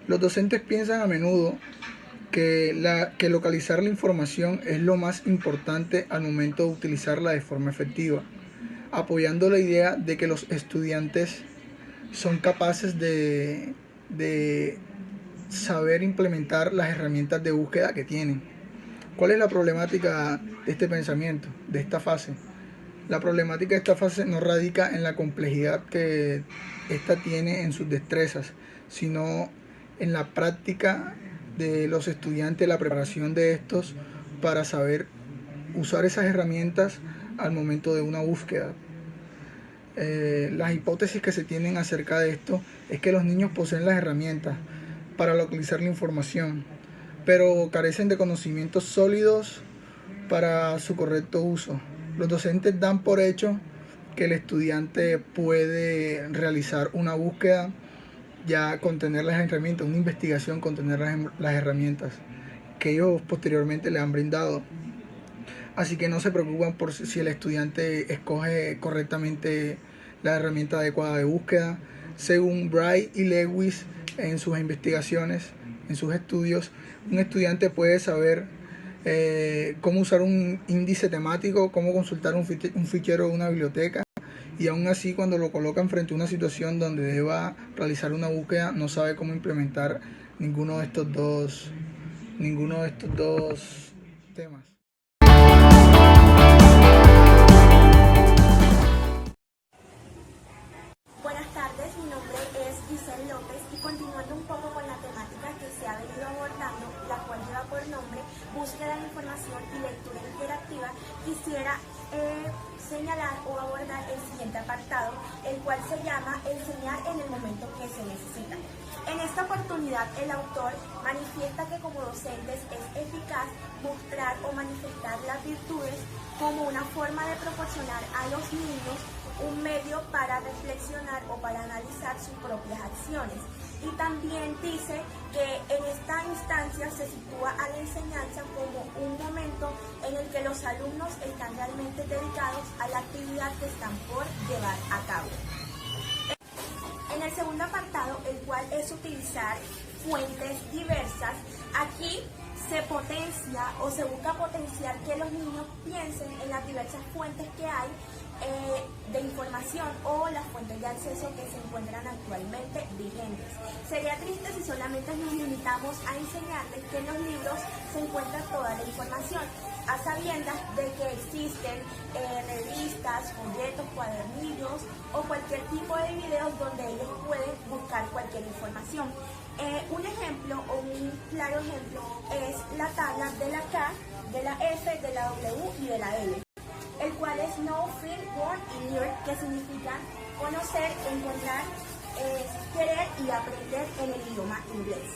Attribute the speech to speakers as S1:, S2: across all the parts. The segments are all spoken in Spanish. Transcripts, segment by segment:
S1: Los docentes piensan a menudo que localizar la información es lo más importante al momento de utilizarla de forma efectiva, apoyando la idea de que los estudiantes son capaces de saber implementar las herramientas de búsqueda que tienen. ¿Cuál es la problemática de este pensamiento, de esta fase? La problemática de esta fase no radica en la complejidad que ésta tiene en sus destrezas, sino en la práctica de los estudiantes, la preparación de estos para saber usar esas herramientas al momento de una búsqueda. Las hipótesis que se tienen acerca de esto es que los niños poseen las herramientas para localizar la información, pero carecen de conocimientos sólidos para su correcto uso. Los docentes dan por hecho que el estudiante puede realizar una búsqueda ya con tener las herramientas, una investigación con tener las herramientas que ellos posteriormente le han brindado. Así que no se preocupan por si el estudiante escoge correctamente la herramienta adecuada de búsqueda. Según Bright y Lewis en sus investigaciones, en sus estudios, un estudiante puede saber cómo usar un índice temático, cómo consultar un fichero de una biblioteca, y aún así cuando lo colocan frente a una situación donde deba realizar una búsqueda no sabe cómo implementar ninguno de estos dos temas.
S2: Buenas tardes, mi nombre es Giselle López y continuando un poco con la temática que se ha venido abordando, la cual lleva por nombre búsqueda de información y lectura interactiva, quisiera señalar o abordar el siguiente apartado, el cual se llama enseñar en el momento que se necesita. En esta oportunidad, el autor manifiesta que como docentes es eficaz mostrar o manifestar las virtudes como una forma de proporcionar a los niños un medio para reflexionar o para analizar sus propias acciones. Y también dice que en esta instancia se sitúa a la enseñanza como un momento en el que los alumnos están realmente dedicados a la actividad que están por llevar a cabo. En el segundo apartado, el cual es utilizar fuentes diversas, aquí se potencia o se busca potenciar que los niños piensen en las diversas fuentes que hay de información o las fuentes de acceso que se encuentran actualmente vigentes. Sería triste si solamente nos limitamos a enseñarles que en los libros se encuentra toda la información, a sabiendas de que existen revistas, folletos, cuadernillos o cualquier tipo de videos donde ellos pueden buscar cualquier información. Un ejemplo o un claro ejemplo es la tabla de la K, de la F, de la W y de la L, el cual es Know, Feel, Want y Learn, que significa conocer, encontrar, querer y aprender en el idioma inglés.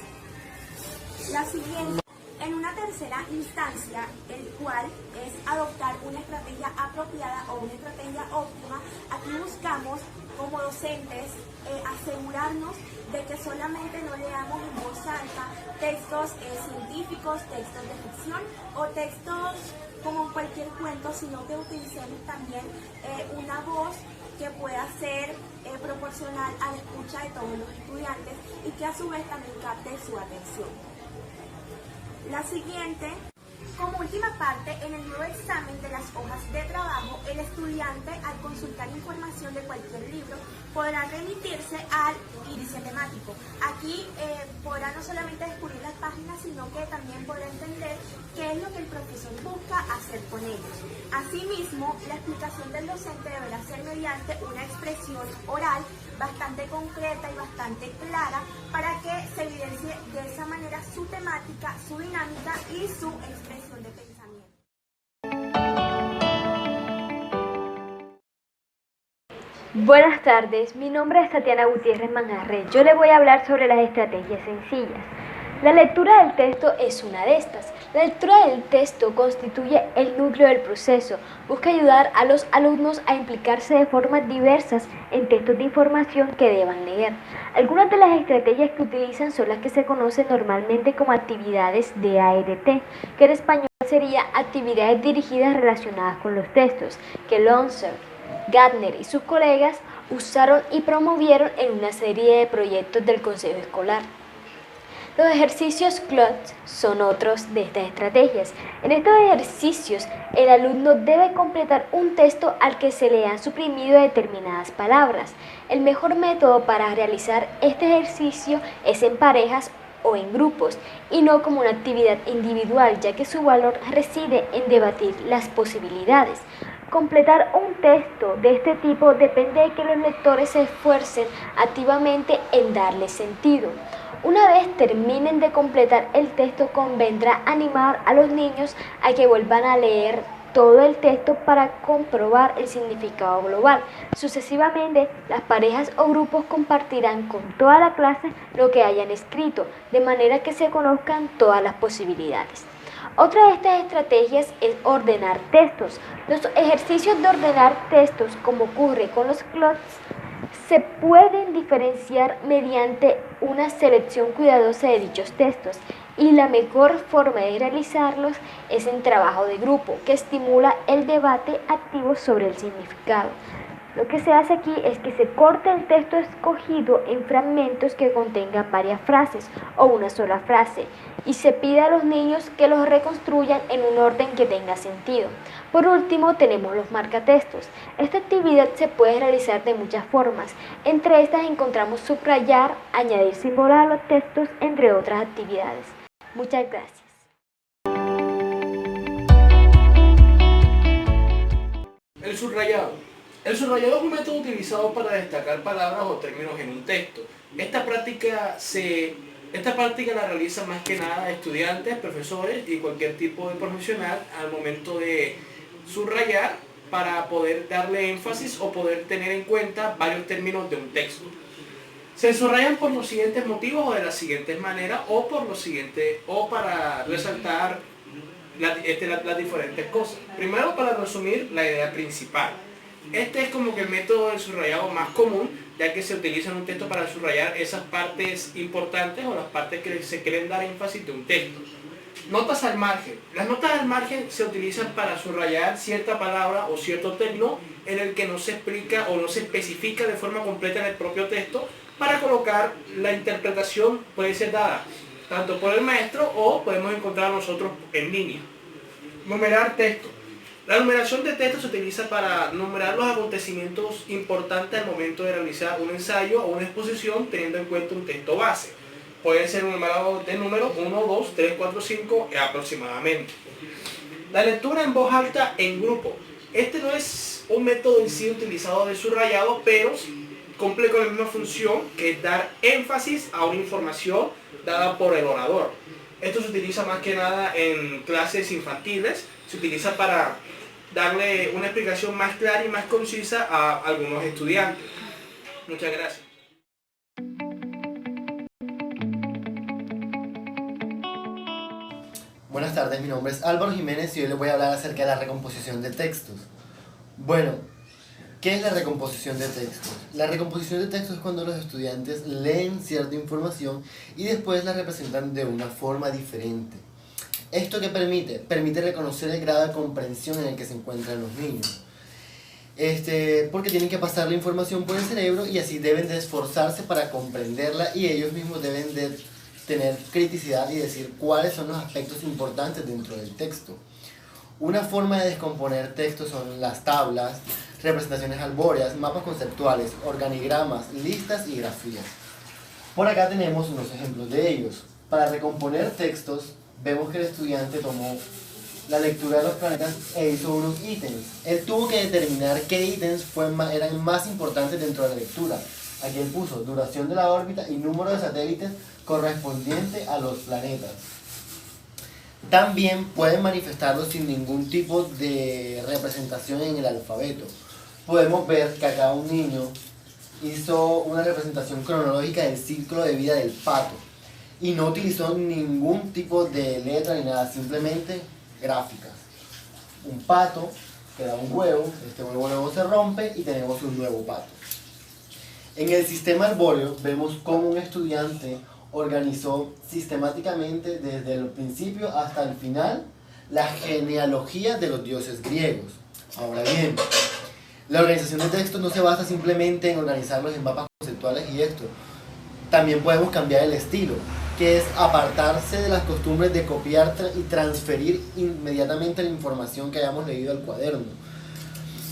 S2: La siguiente, en una tercera instancia, el cual es adoptar una estrategia apropiada o una estrategia óptima, aquí buscamos como docentes asegurarnos de que solamente no leamos en voz alta textos científicos, textos de ficción o textos como cualquier cuento, sino que utilicemos también una voz que pueda ser proporcional a la escucha de todos los estudiantes y que a su vez también capte su atención. La siguiente, como última parte, en el nuevo examen de las hojas de trabajo, el estudiante al consultar información de cualquier libro podrá remitirse al índice temático. Aquí podrá no solamente descubrir las páginas, sino que también podrá entender qué es lo que el profesor busca hacer con ellos. Asimismo, la explicación del docente deberá ser mediante una expresión oral bastante concreta y bastante clara para que se evidencie de esa manera su temática, su dinámica y su expresión de pensamiento.
S3: Buenas tardes, mi nombre es Tatiana Gutiérrez Manjarre. Yo le voy a hablar sobre las estrategias sencillas. La lectura del texto es una de estas. La lectura del texto constituye el núcleo del proceso. Busca ayudar a los alumnos a implicarse de formas diversas en textos de información que deban leer. Algunas de las estrategias que utilizan son las que se conocen normalmente como actividades de ART, que en español sería actividades dirigidas relacionadas con los textos, que Lonsdale, Gardner y sus colegas usaron y promovieron en una serie de proyectos del Consejo Escolar. Los ejercicios CLOTS son otros de estas estrategias. En estos ejercicios, el alumno debe completar un texto al que se le han suprimido determinadas palabras. El mejor método para realizar este ejercicio es en parejas o en grupos, y no como una actividad individual, ya que su valor reside en debatir las posibilidades. Completar un texto de este tipo depende de que los lectores se esfuercen activamente en darle sentido. Una vez terminen de completar el texto, convendrá animar a los niños a que vuelvan a leer todo el texto para comprobar el significado global. Sucesivamente, las parejas o grupos compartirán con toda la clase lo que hayan escrito, de manera que se conozcan todas las posibilidades. Otra de estas estrategias es ordenar textos. Los ejercicios de ordenar textos, como ocurre con los CLOTS, se pueden diferenciar mediante una selección cuidadosa de dichos textos, y la mejor forma de realizarlos es en trabajo de grupo, que estimula el debate activo sobre el significado. Lo que se hace aquí es que se corta el texto escogido en fragmentos que contengan varias frases o una sola frase, y se pide a los niños que los reconstruyan en un orden que tenga sentido. Por último, tenemos los marcatextos. Esta actividad se puede realizar de muchas formas. Entre estas encontramos subrayar, añadir símbolos a los textos, entre otras actividades. Muchas gracias.
S4: El subrayado. El subrayado es un método utilizado para destacar palabras o términos en un texto. Esta práctica la realizan más que nada estudiantes, profesores y cualquier tipo de profesional al momento de subrayar para poder darle énfasis o poder tener en cuenta varios términos de un texto. Se subrayan por los siguientes motivos o de las siguientes maneras o para resaltar las diferentes cosas. Primero, para resumir la idea principal. Este es como que el método del subrayado más común, ya que se utiliza en un texto para subrayar esas partes importantes o las partes que se quieren dar énfasis de un texto. Notas al margen. Las notas al margen se utilizan para subrayar cierta palabra o cierto término en el que no se explica o no se especifica de forma completa en el propio texto, para colocar la interpretación puede ser dada tanto por el maestro o podemos encontrar nosotros en línea. Numerar texto. La numeración de texto se utiliza para numerar los acontecimientos importantes al momento de realizar un ensayo o una exposición teniendo en cuenta un texto base. Puede ser un numerado de números 1, 2, 3, 4, 5 aproximadamente. La lectura en voz alta en grupo. Este no es un método en sí utilizado de subrayado, pero cumple con la misma función, que es dar énfasis a una información dada por el orador. Esto se utiliza más que nada en clases infantiles, se utiliza para darle una explicación más clara y más concisa a algunos estudiantes. Muchas gracias.
S5: Buenas tardes, mi nombre es Álvaro Jiménez y hoy les voy a hablar acerca de la recomposición de textos. Bueno, ¿qué es la recomposición de textos? La recomposición de textos es cuando los estudiantes leen cierta información y después la representan de una forma diferente. ¿Esto qué permite? Permite reconocer el grado de comprensión en el que se encuentran los niños. Porque tienen que pasar la información por el cerebro y así deben de esforzarse para comprenderla, y ellos mismos deben de tener criticidad y decir cuáles son los aspectos importantes dentro del texto. Una forma de descomponer textos son las tablas, representaciones arbóreas, mapas conceptuales, organigramas, listas y grafías. Por acá tenemos unos ejemplos de ellos. Para recomponer textos, vemos que el estudiante tomó la lectura de los planetas e hizo unos ítems. Él tuvo que determinar qué ítems eran más importantes dentro de la lectura. Aquí él puso duración de la órbita y número de satélites correspondiente a los planetas. También pueden manifestarlo sin ningún tipo de representación en el alfabeto. Podemos ver que acá un niño hizo una representación cronológica del ciclo de vida del pato y no utilizó ningún tipo de letra ni nada, simplemente gráficas. Un pato que da un huevo, este huevo luego se rompe y tenemos un nuevo pato. En el sistema arbóreo vemos cómo un estudiante organizó sistemáticamente desde el principio hasta el final la genealogía de los dioses griegos. Ahora bien, la organización de textos no se basa simplemente en organizarlos en mapas conceptuales y esto. También podemos cambiar el estilo. que es apartarse de las costumbres de copiar y transferir inmediatamente la información que hayamos leído al cuaderno.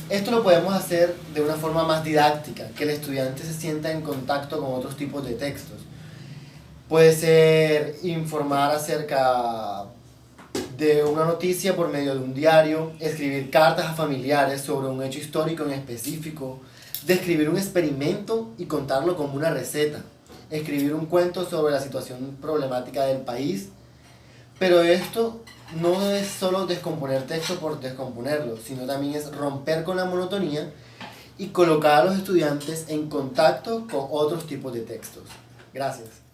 S5: Esto lo podemos hacer de una forma más didáctica, que el estudiante se sienta en contacto con otros tipos de textos. Puede ser informar acerca de una noticia por medio de un diario, escribir cartas a familiares sobre un hecho histórico en específico, describir un experimento y contarlo como una receta, escribir un cuento sobre la situación problemática del país. Pero esto no es solo descomponer texto por descomponerlo, sino también es romper con la monotonía y colocar a los estudiantes en contacto con otros tipos de textos. Gracias.